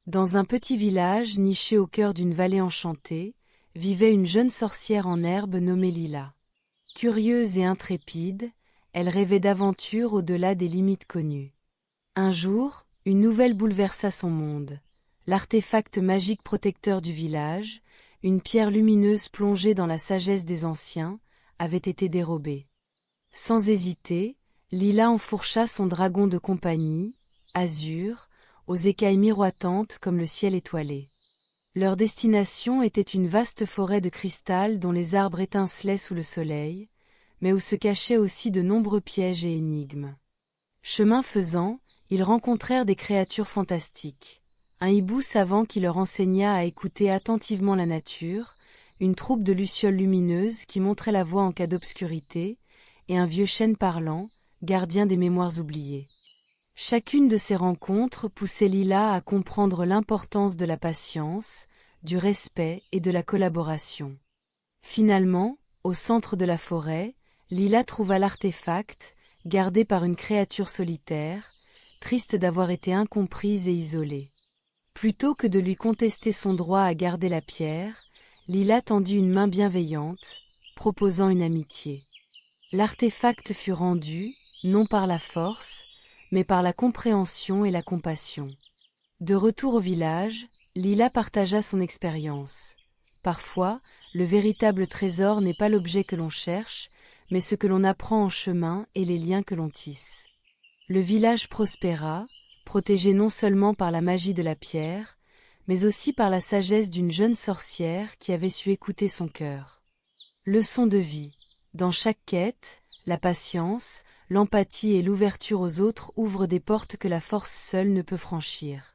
Dans un petit village niché au cœur d'une vallée enchantée, vivait une jeune sorcière en herbe nommée Lila. Curieuse et intrépide, elle rêvait d'aventures au-delà des limites connues. Un jour, une nouvelle bouleversa son monde. L'artefact magique protecteur du village, une pierre lumineuse plongée dans la sagesse des anciens, avait été dérobée. Sans hésiter, Lila enfourcha son dragon de compagnie, Azur, aux écailles miroitantes comme le ciel étoilé. Leur destination était une vaste forêt de cristal dont les arbres étincelaient sous le soleil, mais où se cachaient aussi de nombreux pièges et énigmes. Chemin faisant, ils rencontrèrent des créatures fantastiques. Un hibou savant qui leur enseigna à écouter attentivement la nature, une troupe de lucioles lumineuses qui montrait la voie en cas d'obscurité, et un vieux chêne parlant, gardien des mémoires oubliées. Chacune de ces rencontres poussait Lila à comprendre l'importance de la patience, du respect et de la collaboration. Finalement, au centre de la forêt, Lila trouva l'artefact, gardé par une créature solitaire, triste d'avoir été incomprise et isolée. Plutôt que de lui contester son droit à garder la pierre, Lila tendit une main bienveillante, proposant une amitié. L'artefact fut rendu, non par la force, mais par la compréhension et la compassion. De retour au village, Lila partagea son expérience. Parfois, le véritable trésor n'est pas l'objet que l'on cherche, mais ce que l'on apprend en chemin et les liens que l'on tisse. Le village prospéra, protégé non seulement par la magie de la pierre, mais aussi par la sagesse d'une jeune sorcière qui avait su écouter son cœur. Leçon de vie. Dans chaque quête, la patience, l'empathie et l'ouverture aux autres ouvrent des portes que la force seule ne peut franchir.